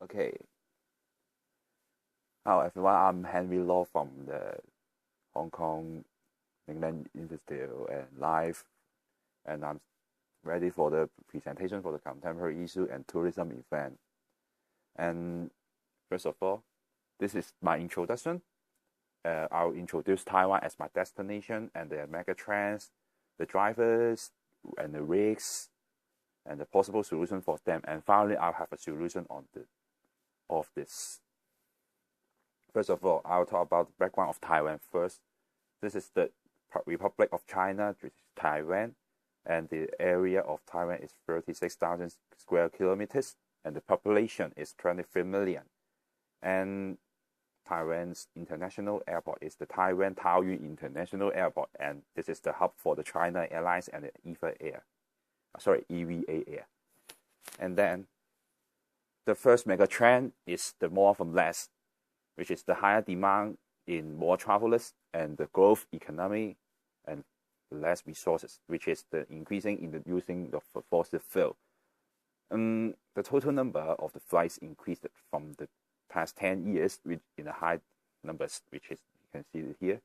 Okay. Hello everyone, I'm Henry Law from the Hong Kong Mainland Institute and Live, and I'm ready for the presentation for the contemporary issue and tourism event. And first of all, this is my introduction. I'll introduce Taiwan as my destination and the mega trends, the drivers and the risks, and the possible solution for them. And finally, I'll have a solution on of this. First of all, I'll talk about the background of Taiwan first. This is the Republic of China, which is Taiwan, and the area of Taiwan is 36,000 square kilometers, and the population is 23 million. And Taiwan's international airport is the Taiwan Taoyuan International Airport, and this is the hub for the China Airlines and the EVA Air. And then the first mega trend is the more from less, which is the higher demand in more travelers and the growth economy and less resources, which is the increasing in the using of fossil fuel. The total number of the flights increased from the past 10 years in the high numbers, which is you can see it here.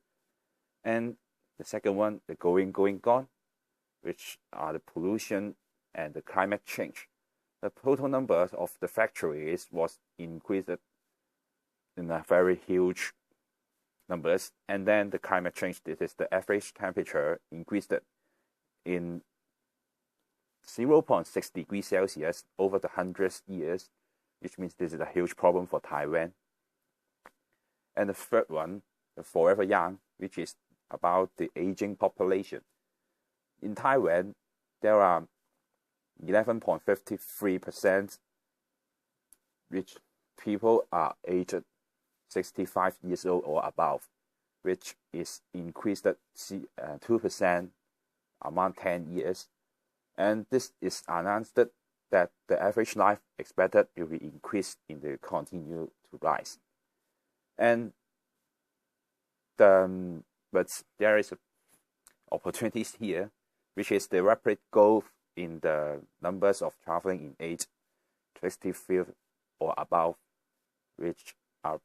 And the second one, the going, gone, which are the pollution and the climate change. The total number of the factories was increased in a very huge numbers, and then the climate change. This is the average temperature increased in 0.6 degrees Celsius over the 100 years, which means this is a huge problem for Taiwan. And the third one, the forever young, which is about the aging population. In Taiwan, there are 11.53% which people are aged 65 years old or above, which is increased 2% among 10 years. And this is announced that the average life expected will be increased in the continue to rise. And but there is opportunities here, which is the rapid growth in the numbers of traveling in age 65 or above, which are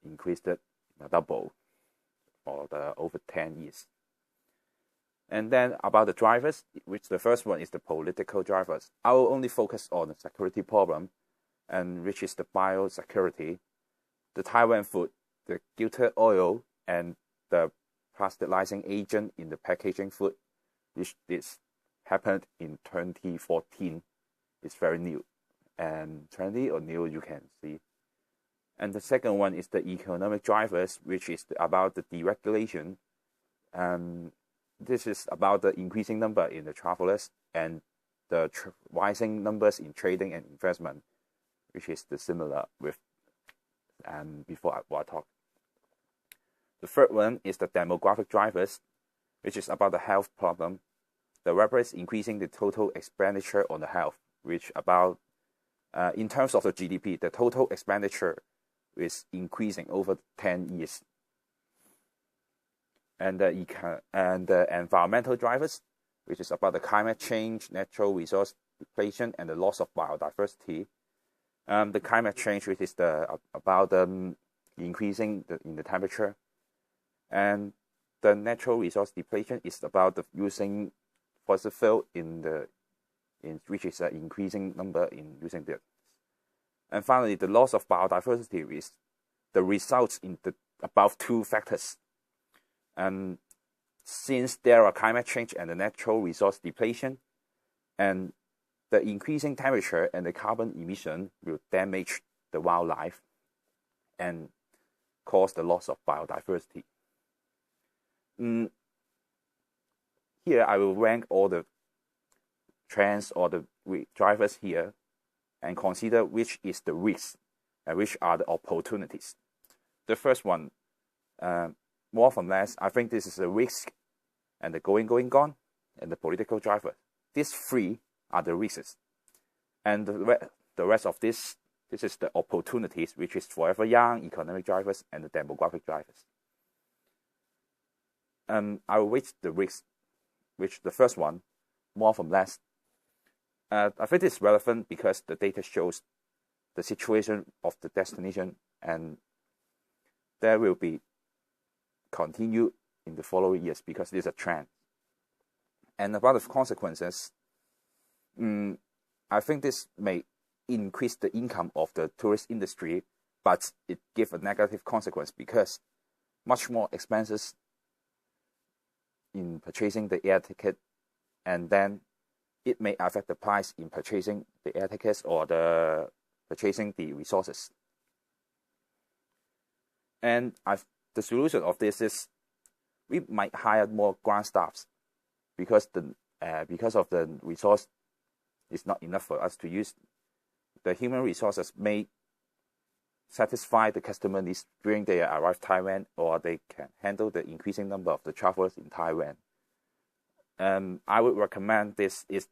increased double for the over 10 years. And then about the drivers, which the first one is the political drivers. I will only focus on the security problem, and which is the biosecurity, the Taiwan food, the filtered oil, and the plasticizing agent in the packaging food, which this happened in 2014. It's very new, and trendy or new you can see. And the second one is the economic drivers, which is about the deregulation. This is about the increasing number in the travelers and the rising numbers in trading and investment, which is the similar with before I talk. The third one is the demographic drivers, which is about the health problem. The rapid increasing the total expenditure on the health, which about in terms of the GDP, the total expenditure is increasing over 10 years. And the environmental drivers, which is about the climate change, natural resource depletion, and the loss of biodiversity. The climate change, which is about the increasing in the temperature, and the natural resource depletion is about the using fossil fuel which is an increasing number in using this. And finally, the loss of biodiversity is the results in the above two factors. And since there are climate change and the natural resource depletion, and the increasing temperature and the carbon emission will damage the wildlife and cause the loss of biodiversity. Here I will rank all the trends or the drivers here and consider which is the risk and which are the opportunities. The first one, more from less, I think this is a risk, and the going, gone, and the political driver. These three are the risks. And the rest of this is the opportunities, which is forever young, economic drivers, and the demographic drivers. I will rate the risk, which the first one, more from less. I think it's relevant because the data shows the situation of the destination, and there will be continue in the following years because it is a trend. And about the consequences, I think this may increase the income of the tourist industry, but it gives a negative consequence because much more expenses in purchasing the air ticket, and then it may affect the price in purchasing the air tickets or purchasing the resources. And the solution of this is we might hire more ground staffs because of the resource is not enough for us to use. The human resources may satisfy the customer needs during they arrive Taiwan, or they can handle the increasing number of the travelers in Taiwan. I would recommend this is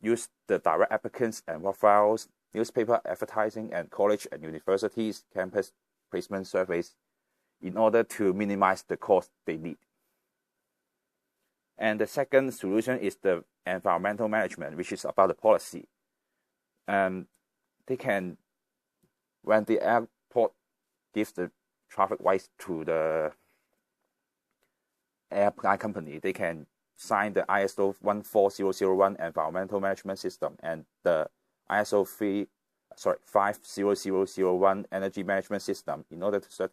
use the direct applicants and referrals, newspaper advertising, and college and universities campus placement surveys in order to minimize the cost they need. And the second solution is the environmental management, which is about the policy. They can, when the airport gives the traffic rights to the airline company, they can sign the ISO 14001 environmental management system and the ISO 50001 energy management system in order to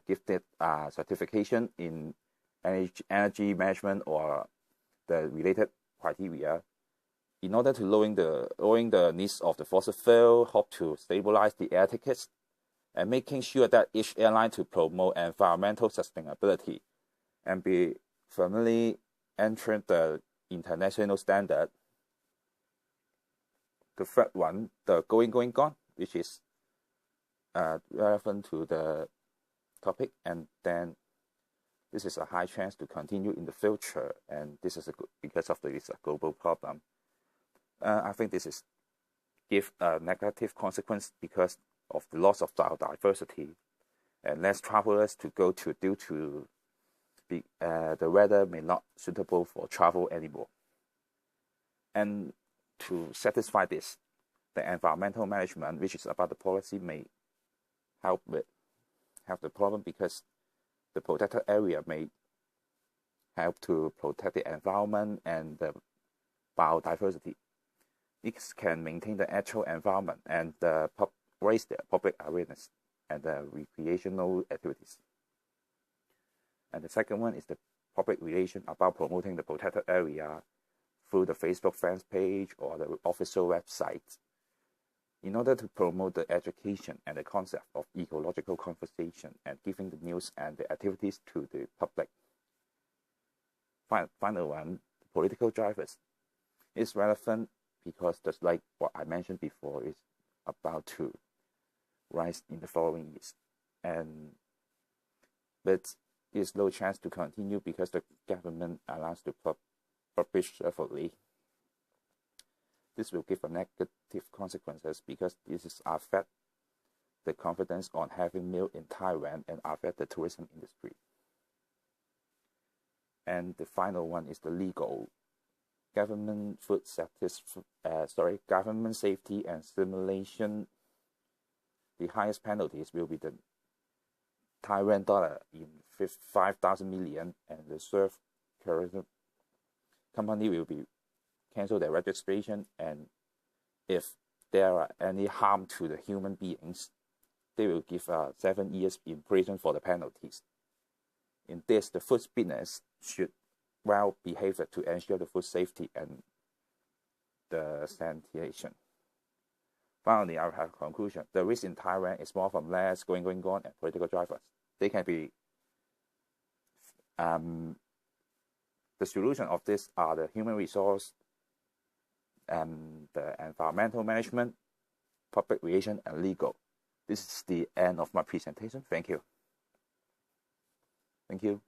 give it certification in energy management or the related criteria, in order to lowering the needs of the fossil fuel, hope to stabilize the air tickets, and making sure that each airline to promote environmental sustainability and be firmly entering the international standard. The third one, the going, gone, which is relevant to the topic, and then this is a high chance to continue in the future, and this is because of this global problem. I think this is give a negative consequence because of the loss of biodiversity and less travelers to go to due to the weather may not suitable for travel anymore. And to satisfy this, the environmental management, which is about the policy, may have the problem because the protected area may help to protect the environment and the biodiversity. It can maintain the actual environment and raise the public awareness and the recreational activities. And the second one is the public relation about promoting the protected area through the Facebook fans page or the official website in order to promote the education and the concept of ecological conservation and giving the news and the activities to the public. Final one, political drivers, is relevant because just like what I mentioned before, is about to rise in the following years, but there's no chance to continue because the government allows to publish separately. This will give a negative consequences because this is affect the confidence on having meal in Taiwan and affect the tourism industry. And the final one is the legal. Government government safety and stimulation. The highest penalties will be the Taiwan dollar in 5,000 million, and the serve tourism company will be cancel their registration, and if there are any harm to the human beings, they will give 7 years in prison for the penalties. In this, the food business should well behave to ensure the food safety and the sanitation. Finally, I have a conclusion. The risk in Taiwan is more from less going on and political drivers. They can be the solution of this are the human resource, the environmental management, public relation, and legal. This is the end of my presentation. Thank you. Thank you.